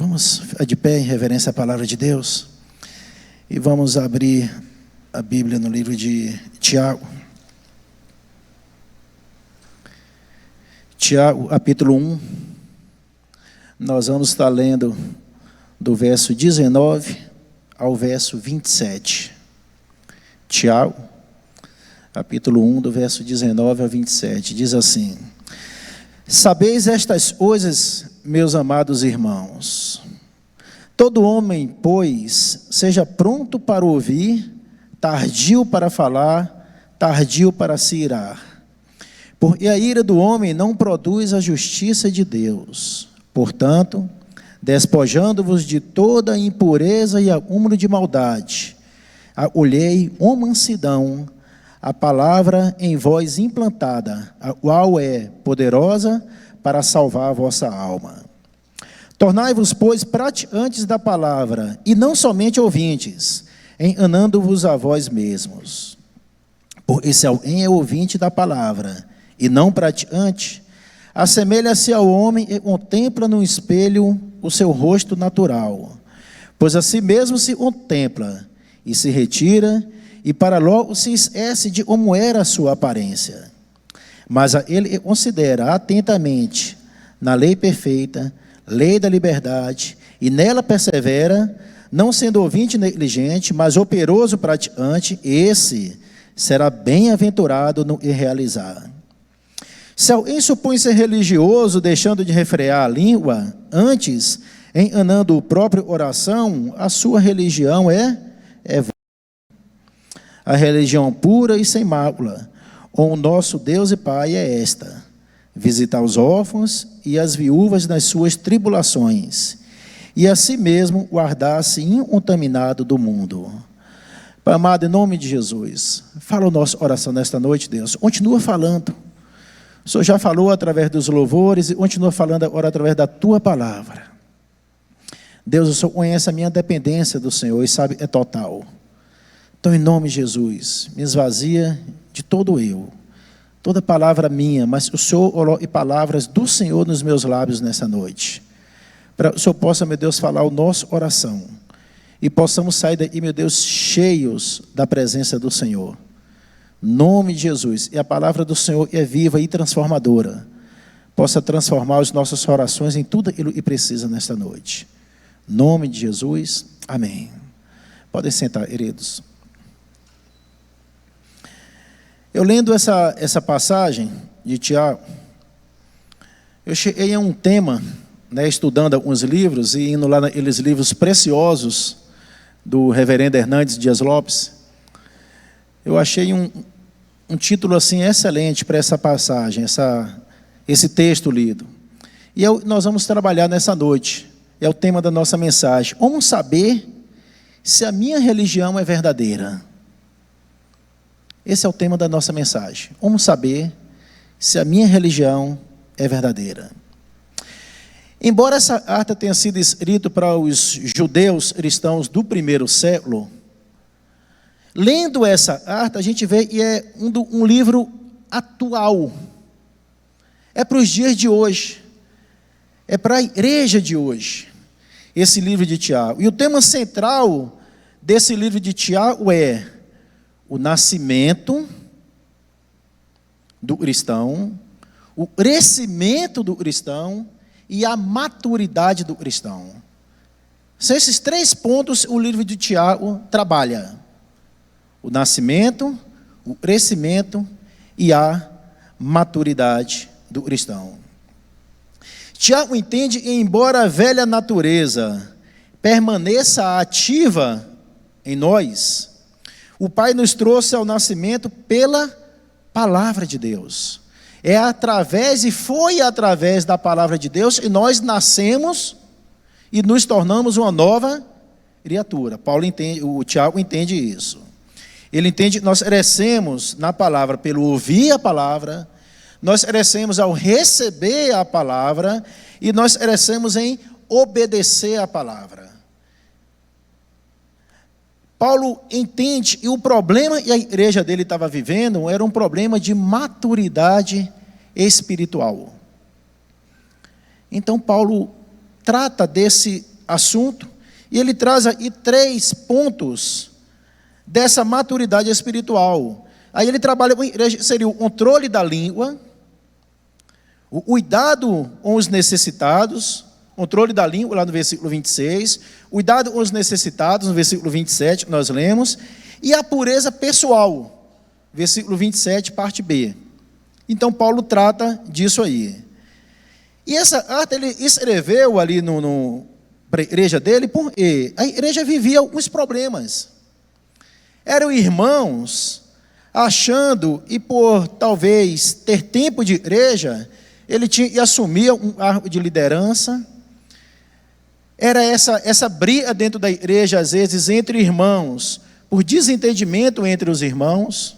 Vamos ficar de pé em reverência à palavra de Deus e vamos abrir a Bíblia no livro de Tiago. Tiago, capítulo 1. Nós vamos estar lendo do verso 19 ao verso 27. Tiago, capítulo 1, do verso 19 ao 27. Diz assim: Sabeis estas coisas, meus amados irmãos. Todo homem, pois, seja pronto para ouvir, tardio para falar, tardio para se irar. Porque a ira do homem não produz a justiça de Deus. Portanto, despojando-vos de toda a impureza e acúmulo de maldade, acolhei com mansidão a palavra em vós implantada, a qual é poderosa para salvar a vossa alma. Tornai-vos, pois, praticantes da palavra, e não somente ouvintes, enganando-vos a vós mesmos. Porque se alguém é ouvinte da palavra, e não praticante, assemelha-se ao homem e contempla no espelho o seu rosto natural. Pois a si mesmo se contempla, e se retira, e para logo se esquece de como era a sua aparência. Mas ele considera atentamente na lei perfeita, lei da liberdade, e nela persevera, não sendo ouvinte negligente, mas operoso praticante, esse será bem-aventurado no que realizar. Se alguém supõe ser religioso, deixando de refrear a língua, antes, enganando o próprio coração, a sua religião é a religião pura e sem mácula, com o nosso Deus e Pai é esta: visitar os órfãos e as viúvas nas suas tribulações, e a si mesmo guardar-se incontaminado do mundo. Pai amado, em nome de Jesus, fala a nossa oração nesta noite, Deus. Continua falando. O Senhor já falou através dos louvores e continua falando agora através da Tua palavra. Deus, o Senhor conhece a minha dependência do Senhor e sabe, é total. Então, em nome de Jesus, me esvazia de todo eu, toda palavra minha, mas o Senhor coloque palavras do Senhor nos meus lábios nessa noite, para que o Senhor possa, meu Deus, falar o nosso coração, e possamos sair daqui, meu Deus, cheios da presença do Senhor. Nome de Jesus, e a palavra do Senhor é viva e transformadora, possa transformar os nossos corações em tudo aquilo que precisa nesta noite. Nome de Jesus, amém. Podem sentar, queridos. Eu lendo essa passagem de Tiago, eu cheguei a um tema, estudando alguns livros e indo lá naqueles livros preciosos do reverendo Hernandes Dias Lopes. Eu achei um título assim excelente para essa passagem, esse texto lido. E nós vamos trabalhar nessa noite. É o tema da nossa mensagem. Como saber se a minha religião é verdadeira? Esse é o tema da nossa mensagem. Como saber se a minha religião é verdadeira? Embora essa carta tenha sido escrita para os judeus cristãos do primeiro século, lendo essa carta, a gente vê que é um livro atual. É para os dias de hoje. É para a igreja de hoje, esse livro de Tiago. E o tema central desse livro de Tiago é o nascimento do cristão, o crescimento do cristão e a maturidade do cristão. São esses três pontos que o livro de Tiago trabalha: o nascimento, o crescimento e a maturidade do cristão. Tiago entende que, embora a velha natureza permaneça ativa em nós, o Pai nos trouxe ao nascimento pela palavra de Deus. É através e foi através da palavra de Deus que nós nascemos e nos tornamos uma nova criatura. O Tiago entende isso. Ele entende que nós crescemos na palavra pelo ouvir a palavra, nós crescemos ao receber a palavra e nós crescemos em obedecer a palavra. Paulo entende que o problema que a igreja dele estava vivendo era um problema de maturidade espiritual. Então Paulo trata desse assunto, e ele traz aí 3 pontos dessa maturidade espiritual. Aí ele trabalha, seria o controle da língua, o cuidado com os necessitados, controle da língua, lá no versículo 26, cuidado com os necessitados, no versículo 27, que nós lemos, e a pureza pessoal, versículo 27, parte B. Então, Paulo trata disso aí. E essa carta ele escreveu ali para a igreja dele, porque a igreja vivia alguns problemas. Eram irmãos achando, e por talvez ter tempo de igreja, ele tinha e assumia um cargo de liderança. Era essa briga dentro da igreja, às vezes, entre irmãos, por desentendimento entre os irmãos.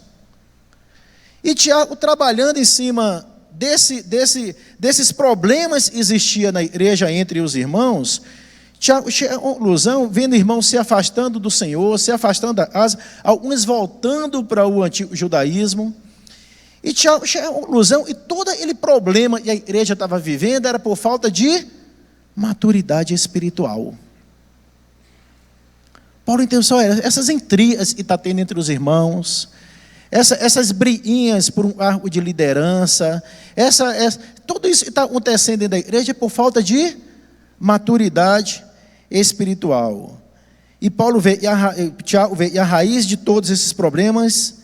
E Tiago, trabalhando em cima desses problemas que existiam na igreja entre os irmãos, Tiago chega à conclusão, vendo irmãos se afastando do Senhor, se afastando da casa, alguns voltando para o antigo judaísmo. E Tiago chega à conclusão, e todo aquele problema que a igreja estava vivendo era por falta de maturidade espiritual. Paulo entendeu só essas intrigas que está tendo entre os irmãos, essas briguinhas por um cargo de liderança, tudo isso que está acontecendo dentro da igreja é por falta de maturidade espiritual. E Tiago vê, e a raiz de todos esses problemas,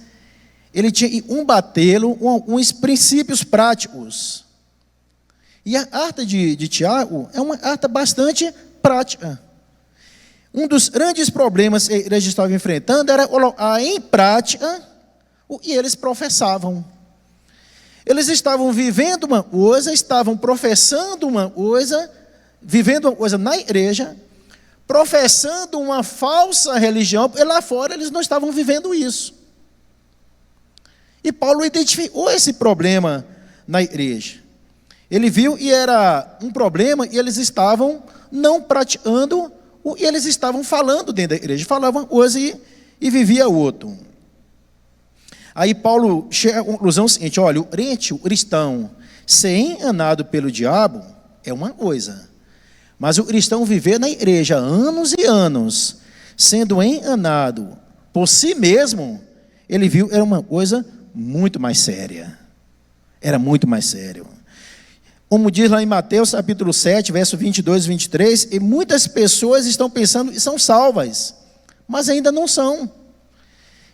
ele tinha que combatê-lo com alguns princípios práticos. E a carta de Tiago é uma carta bastante prática. Um dos grandes problemas que a igreja estava enfrentando era colocar em prática o que eles professavam. Eles estavam vivendo uma coisa, estavam professando uma coisa, vivendo uma coisa na igreja, professando uma falsa religião, porque lá fora eles não estavam vivendo isso. E Paulo identificou esse problema na igreja. Ele viu e era um problema, e eles estavam não praticando o que eles estavam falando dentro da igreja. Falavam uma coisa e vivia outro. Aí Paulo chega à conclusão seguinte: olha, o crente, o cristão, ser enganado pelo diabo é uma coisa, mas o cristão viver na igreja anos e anos, sendo enganado por si mesmo, ele viu era uma coisa muito mais séria. Era muito mais sério. Como diz lá em Mateus capítulo 7, verso 22 e 23, e muitas pessoas estão pensando que são salvas, mas ainda não são.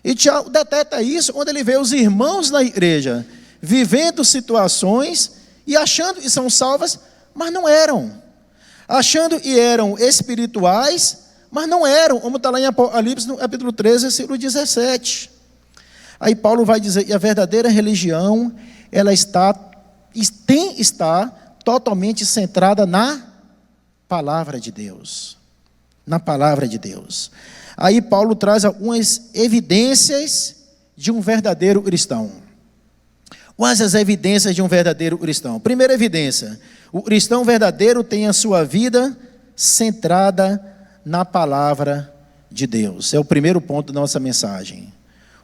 E Tiago detecta isso quando ele vê os irmãos na igreja vivendo situações e achando que são salvas, mas não eram. Achando que eram espirituais, mas não eram, como está lá em Apocalipse, no capítulo 13, versículo 17. Aí Paulo vai dizer que a verdadeira religião, ela está totalmente centrada na palavra de Deus. Na palavra de Deus. Aí Paulo traz algumas evidências de um verdadeiro cristão. Quais as evidências de um verdadeiro cristão? Primeira evidência: o cristão verdadeiro tem a sua vida centrada na palavra de Deus. É o primeiro ponto da nossa mensagem.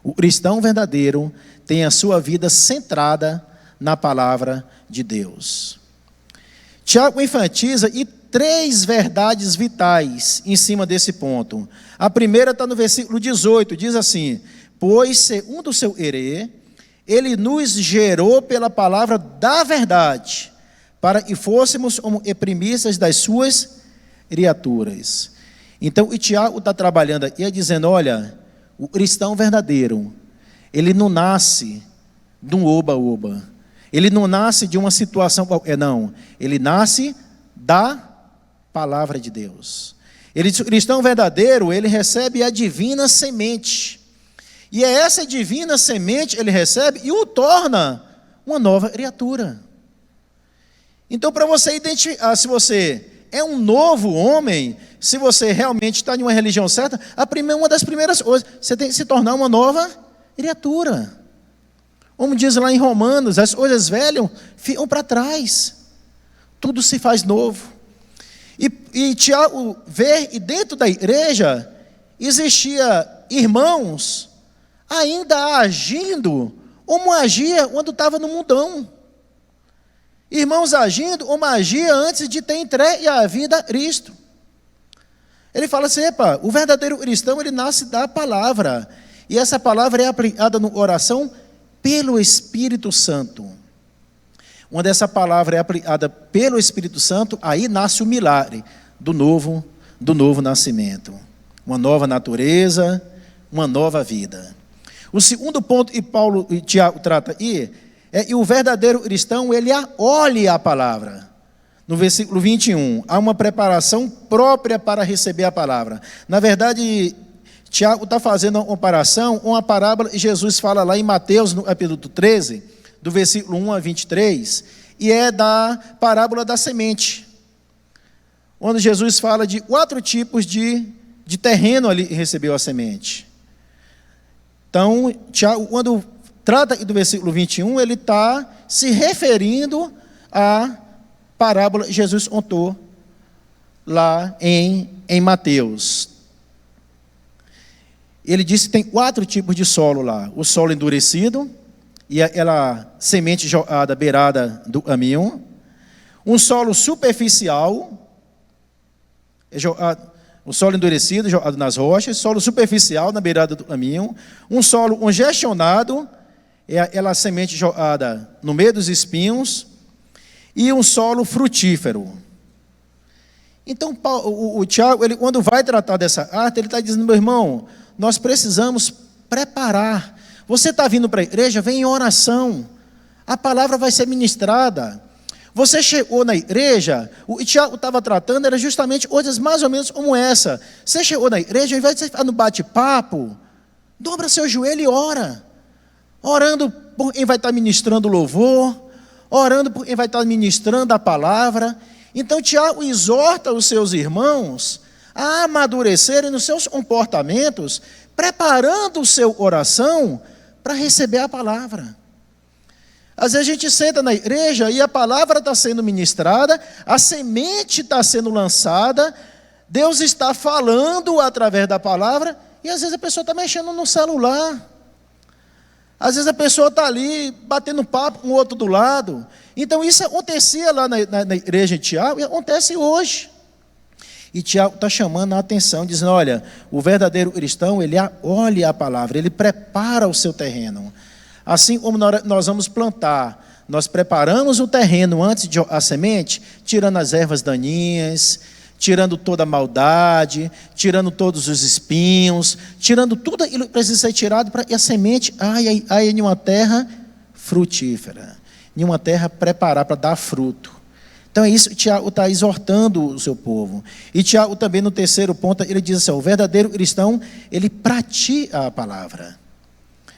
O cristão verdadeiro tem a sua vida centrada na palavra de Deus. Tiago enfatiza 3 verdades vitais em cima desse ponto. A primeira está no versículo 18, diz assim: pois segundo o seu querer, ele nos gerou pela palavra da verdade, para que fôssemos como primícias das suas criaturas. Então, o Tiago está trabalhando aqui, dizendo: olha, o cristão verdadeiro, ele não nasce de um oba-oba, ele não nasce de uma situação qualquer, não, ele nasce da palavra de Deus. O cristão verdadeiro, ele recebe a divina semente, e é essa divina semente ele recebe e o torna uma nova criatura. Então, para você identificar se você é um novo homem, se você realmente está em uma religião certa, uma das primeiras coisas, você tem que se tornar uma nova criatura. Como diz lá em Romanos, as velhas ficam para trás, tudo se faz novo. E Tiago vê, e dentro da igreja, existia irmãos ainda agindo como agia quando estava no mundão. Irmãos agindo como agia antes de ter entregue a vida a Cristo. Ele fala assim, epa, o verdadeiro cristão, ele nasce da palavra. E essa palavra é aplicada na oração pelo Espírito Santo. Quando essa palavra é aplicada pelo Espírito Santo, aí nasce o milagre do novo nascimento. Uma nova natureza, uma nova vida. O segundo ponto que Paulo e Tiago trata aí, é que o verdadeiro cristão, ele olha a palavra. No versículo 21, há uma preparação própria para receber a palavra. Na verdade, Tiago está fazendo uma comparação, uma parábola, e Jesus fala lá em Mateus, no capítulo 13, do versículo 1 a 23, e é da parábola da semente, onde Jesus fala de 4 tipos de terreno ali que recebeu a semente. Então, Tiago, quando trata do versículo 21, ele está se referindo à parábola que Jesus contou lá em Mateus. Ele disse que tem 4 tipos de solo lá. O solo endurecido, e aquela semente jogada à beirada do caminho. Um solo superficial, o solo endurecido jogado nas rochas. Solo superficial na beirada do caminho. Um solo congestionado, é aquela semente jogada no meio dos espinhos. E um solo frutífero. Então, o Tiago, ele, quando vai tratar dessa arte, ele está dizendo, meu irmão, nós precisamos preparar. Você está vindo para a igreja, vem em oração. A palavra vai ser ministrada. Você chegou na igreja, o Tiago estava tratando, era justamente coisas mais ou menos como essa. Você chegou na igreja, ao invés de você ficar no bate-papo, dobra seu joelho e ora. Orando por quem vai estar ministrando louvor, orando por quem vai estar ministrando a palavra. Então Tiago exorta os seus irmãos a amadurecerem nos seus comportamentos, preparando o seu coração para receber a palavra. Às vezes a gente senta na igreja e a palavra está sendo ministrada, a semente está sendo lançada, Deus está falando através da palavra, e às vezes a pessoa está mexendo no celular. Às vezes a pessoa está ali, batendo papo com o outro do lado. Então isso acontecia lá na igreja de Tiago, e acontece hoje. E Tiago está chamando a atenção, dizendo, olha, o verdadeiro cristão, ele olha a palavra, ele prepara o seu terreno. Assim como nós vamos plantar, nós preparamos o terreno antes de jogar a semente, tirando as ervas daninhas, tirando toda a maldade, tirando todos os espinhos, tirando tudo aquilo que precisa ser tirado para que a semente caia em uma terra frutífera, em uma terra preparada para dar fruto. Então é isso que Tiago está exortando o seu povo. E Tiago também no terceiro ponto, ele diz assim, o verdadeiro cristão, ele pratica a palavra.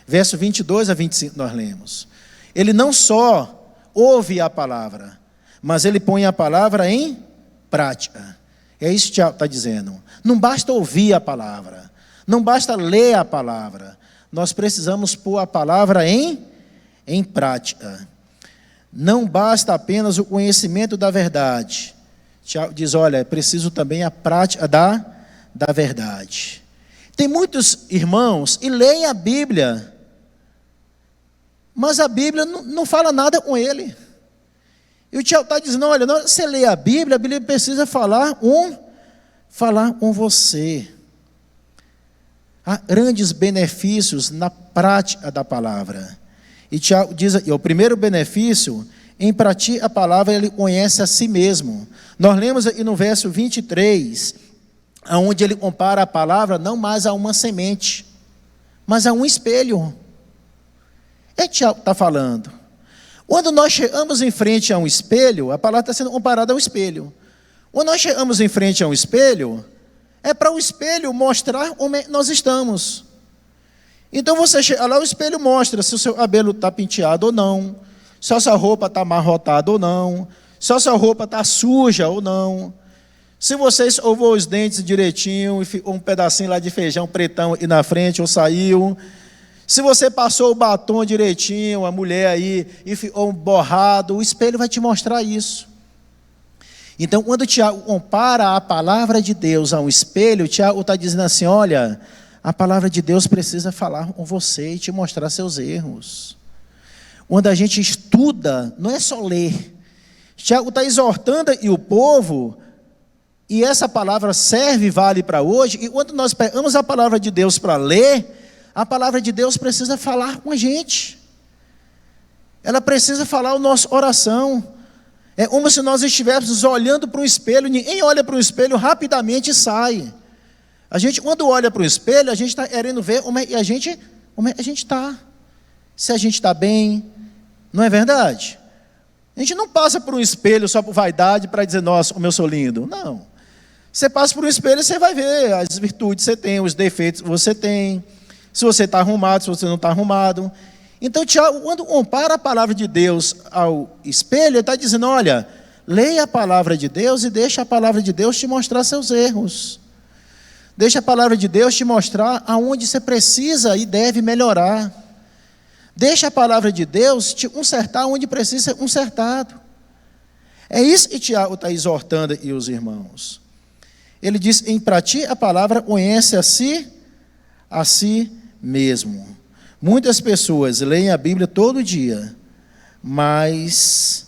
Verso 22 a 25 nós lemos. Ele não só ouve a palavra, mas ele põe a palavra em prática. É isso que Tiago está dizendo. Não basta ouvir a palavra, não basta ler a palavra, nós precisamos pôr a palavra em prática. Não basta apenas o conhecimento da verdade. Tiago diz, olha, é preciso também a prática da verdade. Tem muitos irmãos e leem a Bíblia, mas a Bíblia não fala nada com ele. E o Tiago está dizendo, olha, você lê a Bíblia precisa falar com você. Há grandes benefícios na prática da palavra. E Tiago diz, o primeiro benefício, em praticar a palavra, ele conhece a si mesmo. Nós lemos aí no verso 23, onde ele compara a palavra não mais a uma semente, mas a um espelho. É Tiago está falando. Quando nós chegamos em frente a um espelho, a palavra está sendo comparada ao espelho. Quando nós chegamos em frente a um espelho, é para o espelho mostrar onde nós estamos. Então você chega lá, o espelho mostra se o seu cabelo está penteado ou não, se a sua roupa está amarrotada ou não, se a sua roupa está suja ou não, se você escovou os dentes direitinho e ficou um pedacinho lá de feijão pretão e na frente ou saiu, se você passou o batom direitinho, a mulher aí, e ficou borrado, o espelho vai te mostrar isso. Então, quando o Tiago compara a palavra de Deus a um espelho, o Tiago está dizendo assim, olha, a palavra de Deus precisa falar com você e te mostrar seus erros. Quando a gente estuda, não é só ler. Tiago está exortando e o povo e essa palavra serve e vale para hoje, e quando nós pegamos a palavra de Deus para ler, a palavra de Deus precisa falar com a gente. Ela precisa falar a nossa oração. É como se nós estivéssemos olhando para um espelho. Ninguém olha para um espelho rapidamente e sai. A gente, quando olha para o espelho, a gente está querendo ver como é que a gente está. Se a gente está bem, não é verdade? A gente não passa por um espelho só por vaidade para dizer, nossa, como eu sou lindo. Não. Você passa por um espelho e você vai ver as virtudes que você tem, os defeitos que você tem, se você está arrumado, se você não está arrumado. Então, Tiago, quando compara a palavra de Deus ao espelho, ele está dizendo, olha, leia a palavra de Deus e deixa a palavra de Deus te mostrar seus erros. Deixa a palavra de Deus te mostrar aonde você precisa e deve melhorar. Deixa a palavra de Deus te consertar onde precisa ser consertado. É isso que Tiago está exortando e os irmãos. Ele diz, em para ti a palavra conhece a si mesmo. Muitas pessoas leem a Bíblia todo dia, mas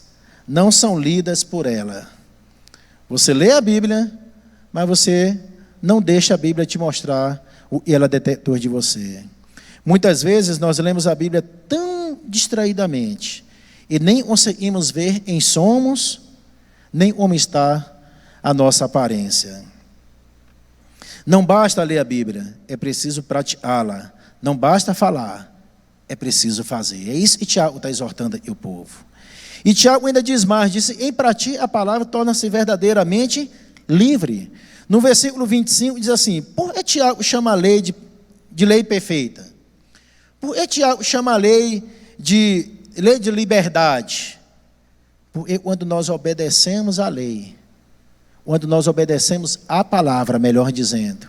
não são lidas por ela. Você lê a Bíblia, mas você não deixa a Bíblia te mostrar o que ela detectou de você. Muitas vezes nós lemos a Bíblia tão distraidamente e nem conseguimos ver quem somos, nem como está a nossa aparência. Não basta ler a Bíblia, é preciso praticá-la. Não basta falar, é preciso fazer. É isso que Tiago está exortando aqui o povo. E Tiago ainda diz mais, disse, em para ti a palavra torna-se verdadeiramente livre. No versículo 25 diz assim, por que Tiago chama a lei de lei perfeita? Por que Tiago chama a lei de liberdade? Porque quando nós obedecemos à lei, quando nós obedecemos à palavra, melhor dizendo,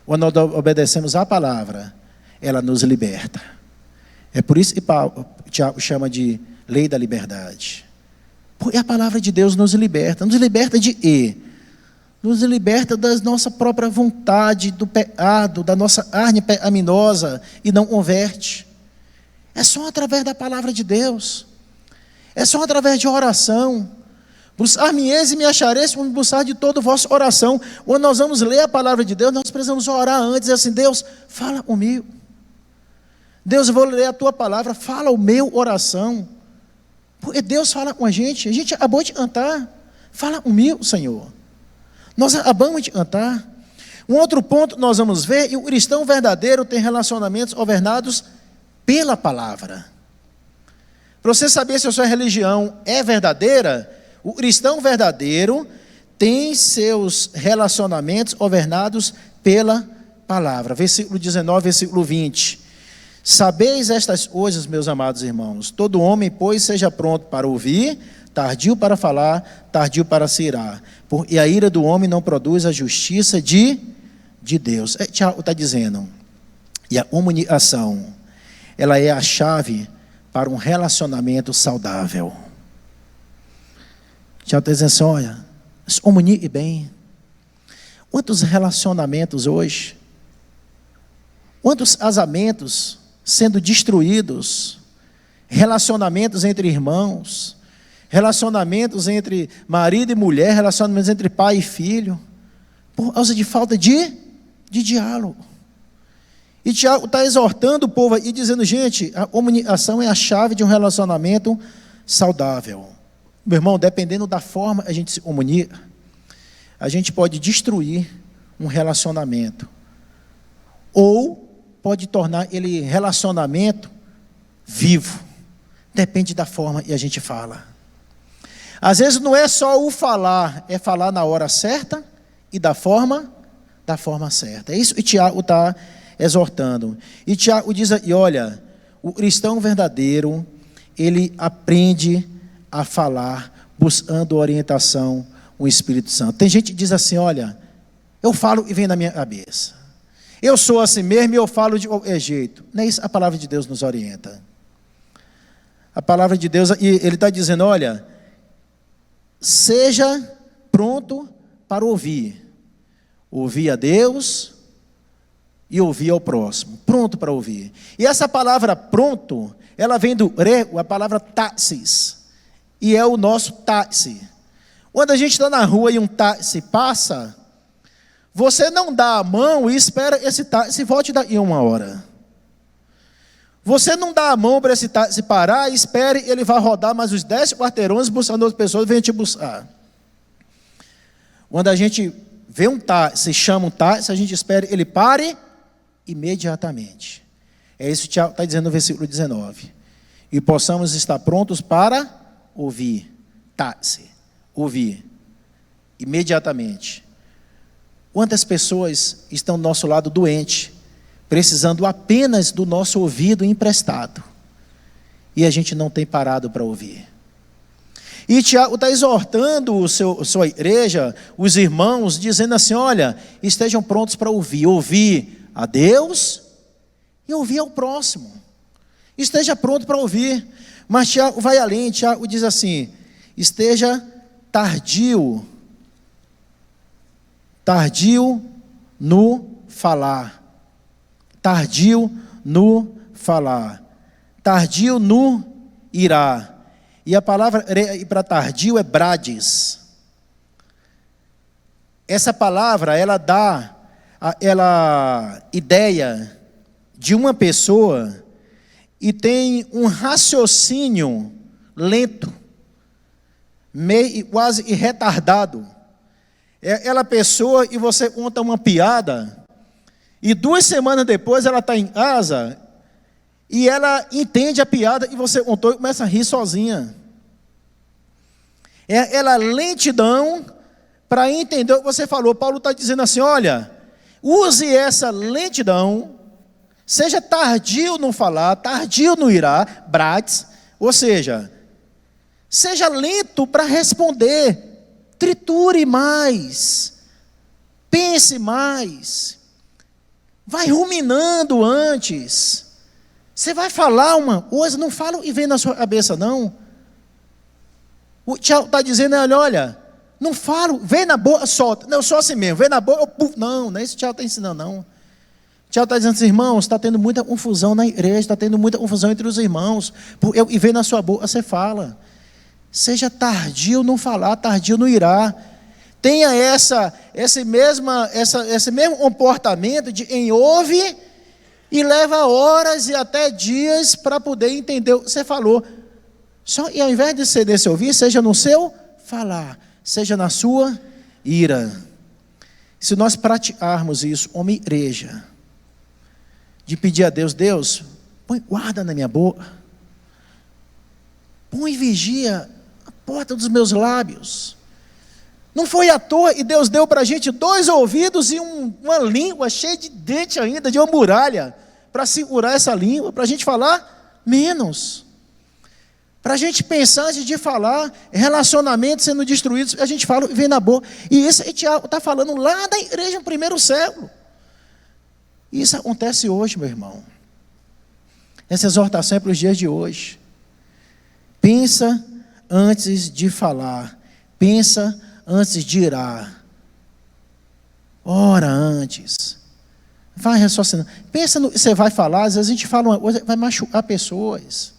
quando nós obedecemos à palavra, ela nos liberta. É por isso que Tiago chama de lei da liberdade. Porque a palavra de Deus nos liberta. Nos liberta de quê? Nos liberta da nossa própria vontade, do pecado, da nossa carne pecaminosa e não converte. É só através da palavra de Deus. É só através de oração. Buscar-me-eis e me achareis, vamos buscar de todo o vosso oração. Quando nós vamos ler a palavra de Deus, nós precisamos orar antes, assim, Deus, fala comigo. Deus, eu vou ler a tua palavra, fala o meu oração. Porque Deus fala com a gente acabou de cantar. Fala comigo, Senhor. Nós acabamos de cantar. Um outro ponto nós vamos ver, e o cristão verdadeiro tem relacionamentos governados pela palavra. Para você saber se a sua religião é verdadeira, o cristão verdadeiro tem seus relacionamentos governados pela palavra. Versículo 19, versículo 20. Sabeis estas coisas, meus amados irmãos, todo homem, pois, seja pronto para ouvir, tardio para falar, tardio para se irar, porque a ira do homem não produz a justiça de Deus. Tiago está dizendo, e a comunicação, ela é a chave para um relacionamento saudável. Tiago está dizendo assim, olha, se comunique bem. Quantos relacionamentos hoje, quantos casamentos sendo destruídos, relacionamentos entre irmãos, relacionamentos entre marido e mulher, relacionamentos entre pai e filho, por causa de falta de diálogo. E Tiago está exortando o povo e dizendo, gente, a comunicação é a chave de um relacionamento saudável. Meu irmão, dependendo da forma que a gente se comunica, a gente pode destruir um relacionamento, ou pode tornar ele relacionamento vivo. Depende da forma que a gente fala. Às vezes não é só o falar, é falar na hora certa e da forma certa. É isso que Tiago está exortando. E Tiago diz aí, olha, o cristão verdadeiro, ele aprende a falar, buscando orientação com o Espírito Santo. Tem gente que diz assim, olha, eu falo e vem na minha cabeça. Eu sou assim mesmo e eu falo de qualquer jeito. Não é isso, a palavra de Deus nos orienta. A palavra de Deus, ele está dizendo, olha, seja pronto para ouvir. Ouvir a Deus e ouvir ao próximo. Pronto para ouvir. E essa palavra pronto, ela vem do grego, a palavra taxis. E é o nosso taxi. Quando a gente está na rua e um táxi passa, você não dá a mão e espera esse táxi volte daqui 1 hora. Você não dá a mão para esse táxi parar e espere ele vai rodar mais os 10 quarteirões buscando outras pessoas e vem te buscar. Quando a gente vê um táxi, chama um táxi, a gente espera ele pare imediatamente. É isso que Tiago está dizendo no versículo 19. E possamos estar prontos para ouvir. Táxi. Ouvir. Imediatamente. Quantas pessoas estão do nosso lado doentes, precisando apenas do nosso ouvido emprestado. E a gente não tem parado para ouvir. E Tiago está exortando sua igreja, os irmãos, dizendo assim, olha, estejam prontos para ouvir. Ouvir a Deus e ouvir ao próximo. Esteja pronto para ouvir. Mas Tiago vai além, Tiago diz assim, esteja tardio no falar. Tardio no falar. Tardio no irá. E a palavra para tardio é brades. Essa palavra, ela dá a ideia de uma pessoa e tem um raciocínio lento, meio quase retardado. É aquela pessoa e você conta uma piada e 2 semanas depois ela está em casa e ela entende a piada e você contou e começa a rir sozinha. É aquela lentidão para entender o que você falou. Paulo está dizendo assim, olha, use essa lentidão, seja tardio no falar, tardio no irá, brades, ou seja, seja lento para responder, triture mais, pense mais, vai ruminando antes. Você vai falar uma coisa, não fala e vem na sua cabeça, não. O Tiago está dizendo, olha, não falo, vem na boca, solta. Não, eu sou assim mesmo, vem na boca, eu puf. Não é isso que o Tiago está ensinando, não. O Tiago está dizendo assim, irmãos, está tendo muita confusão na igreja, está tendo muita confusão entre os irmãos. E vem na sua boca, você fala. Seja tardio no falar, tardio no irá. Tenha esse mesmo comportamento de quem ouve e leva horas e até dias para poder entender o que você falou. E ao invés de ser desse ouvir, seja no seu falar, seja na sua ira. Se nós praticarmos isso como igreja, de pedir a Deus, Deus, põe guarda na minha boca, põe vigia a porta dos meus lábios. Não foi à toa e Deus deu para a gente 2 ouvidos e uma língua cheia de dente ainda, de uma muralha, para segurar essa língua, para a gente falar menos. Para a gente pensar antes de falar, relacionamentos sendo destruídos, a gente fala e vem na boca. E isso Tiago está falando lá da igreja no 1º século. Isso acontece hoje, meu irmão. Essa exortação é para os dias de hoje. Pensa antes de falar. Pensa antes de irar. Ora antes. Vai raciocinando. Pensa no que você vai falar, às vezes a gente fala uma coisa, vai machucar pessoas.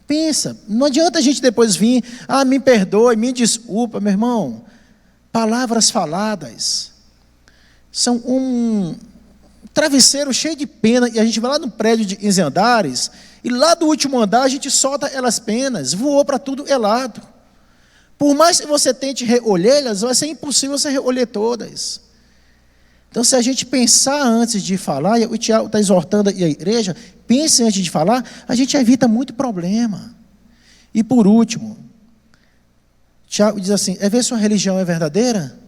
Pensa, não adianta a gente depois vir, me perdoe, me desculpa, meu irmão. Palavras faladas são um travesseiro cheio de pena, e a gente vai lá no prédio de 15 andares, e lá do último andar a gente solta elas penas, voou para tudo é lado. Por mais que você tente recolhê-las, vai ser impossível você recolher todas. Então, se a gente pensar antes de falar, e o Tiago está exortando a igreja, pense antes de falar, a gente evita muito problema. E por último, Tiago diz assim, ver se sua religião é verdadeira?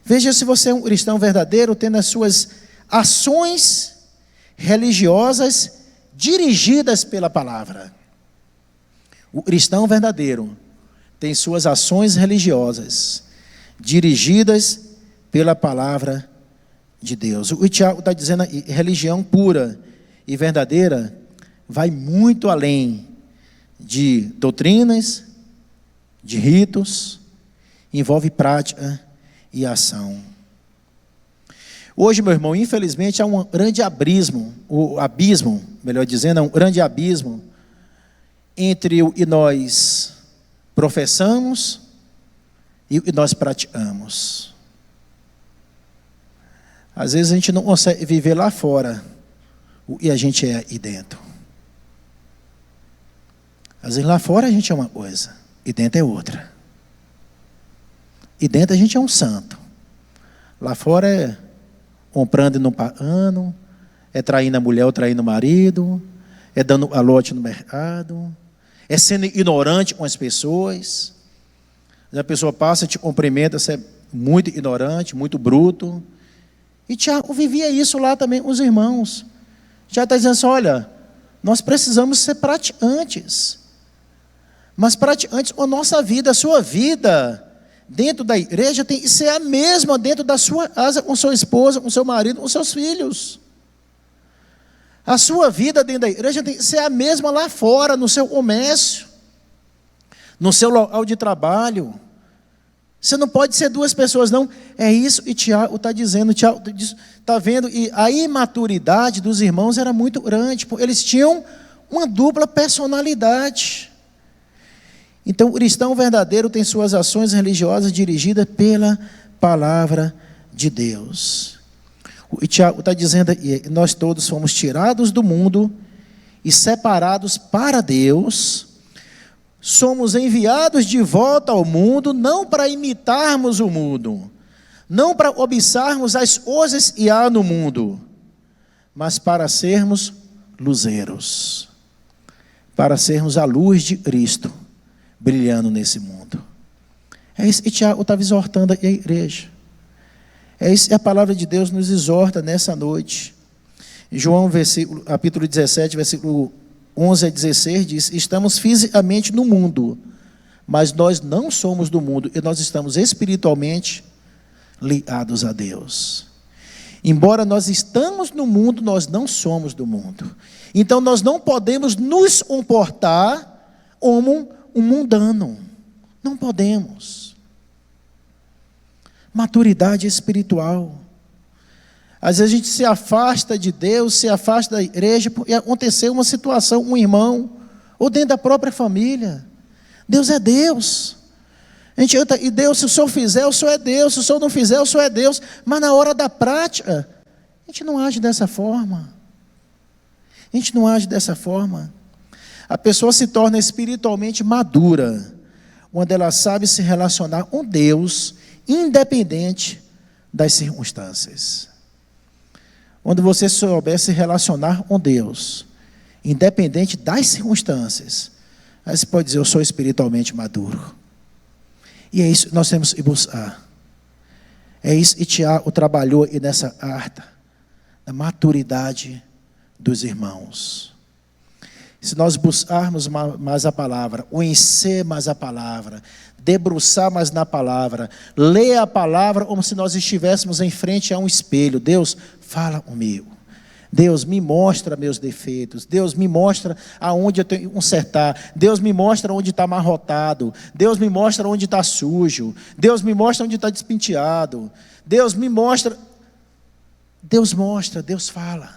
Veja se você é um cristão verdadeiro, tendo as suas ações religiosas dirigidas pela palavra. O cristão verdadeiro tem suas ações religiosas dirigidas pela palavra de Deus. O Tiago está dizendo que religião pura e verdadeira vai muito além de doutrinas, de ritos, envolve prática e ação. Hoje, meu irmão, infelizmente há um grande abismo, há um grande abismo entre o que nós professamos e nós praticamos. Às vezes a gente não consegue viver lá fora e a gente é aí dentro. Às vezes lá fora a gente é uma coisa e dentro é outra. E dentro a gente é um santo. Lá fora é comprando e não pagando, é traindo a mulher ou traindo o marido, é dando alote no mercado, é sendo ignorante com as pessoas. A pessoa passa, te cumprimenta, você é muito ignorante, muito bruto. E Tiago vivia isso lá também com os irmãos. Tiago está dizendo assim, olha, nós precisamos ser praticantes. Mas praticantes com a nossa vida, a sua vida dentro da igreja tem que ser a mesma dentro da sua casa, com sua esposa, com seu marido, com seus filhos. A sua vida dentro da igreja tem que ser a mesma lá fora, no seu comércio, no seu local de trabalho. Você não pode ser duas pessoas, não. É isso que Tiago está dizendo. Tiago está vendo, e a imaturidade dos irmãos era muito grande, porque eles tinham uma dupla personalidade. Então, o cristão verdadeiro tem suas ações religiosas dirigidas pela palavra de Deus. O Tiago está dizendo aí, nós todos fomos tirados do mundo e separados para Deus. Somos enviados de volta ao mundo, não para imitarmos o mundo, não para observarmos as coisas que há no mundo, mas para sermos luzeiros, para sermos a luz de Cristo, brilhando nesse mundo. É isso que Tiago estava exortando a igreja. É isso que a palavra de Deus nos exorta nessa noite. Em João, capítulo 17, versículo 11 a 16, diz, estamos fisicamente no mundo, mas nós não somos do mundo, e nós estamos espiritualmente ligados a Deus. Embora nós estamos no mundo, nós não somos do mundo. Então nós não podemos nos comportar como um mundano. Não podemos. Maturidade espiritual. Às vezes a gente se afasta de Deus, se afasta da igreja, porque aconteceu uma situação, um irmão, ou dentro da própria família. Deus é Deus. A gente entra, e Deus, se o Senhor fizer, o Senhor é Deus, se o Senhor não fizer, o Senhor é Deus. Mas na hora da prática, a gente não age dessa forma. A gente não age dessa forma. A pessoa se torna espiritualmente madura, quando ela sabe se relacionar com Deus, independente das circunstâncias. Quando você souber se relacionar com Deus, independente das circunstâncias, aí você pode dizer, eu sou espiritualmente maduro. E é isso que nós temos que buscar. É isso que Tiago trabalhou e nessa arte, da maturidade dos irmãos. Se nós buscarmos mais a palavra, conhecer mais a palavra, debruçar mais na palavra, ler a palavra como se nós estivéssemos em frente a um espelho. Deus, fala comigo. Deus, me mostra meus defeitos. Deus, me mostra aonde eu tenho que consertar. Deus, me mostra onde está amarrotado. Deus, me mostra onde está sujo. Deus, me mostra onde está despenteado. Deus, me mostra. Deus mostra, Deus fala.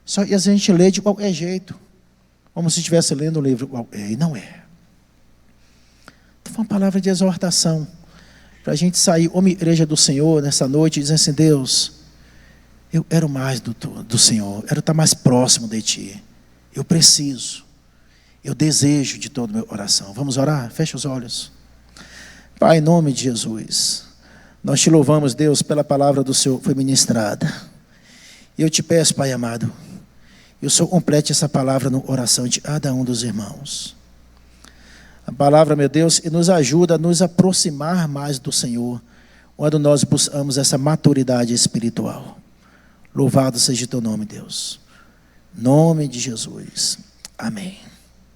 Só que a gente lê de qualquer jeito, como se estivesse lendo um livro qualquer, e não é. Então, foi uma palavra de exortação, para a gente sair como igreja do Senhor nessa noite, e dizer assim, Deus, eu quero mais do Senhor, quero estar mais próximo de Ti, eu preciso, eu desejo de todo o meu coração. Vamos orar? Fecha os olhos. Pai, em nome de Jesus, nós Te louvamos, Deus, pela palavra do Senhor que foi ministrada. Eu Te peço, Pai amado, eu só complete essa palavra no coração de cada um dos irmãos. A palavra, meu Deus, e nos ajuda a nos aproximar mais do Senhor, quando nós buscamos essa maturidade espiritual. Louvado seja o Teu nome, Deus. Em nome de Jesus. Amém.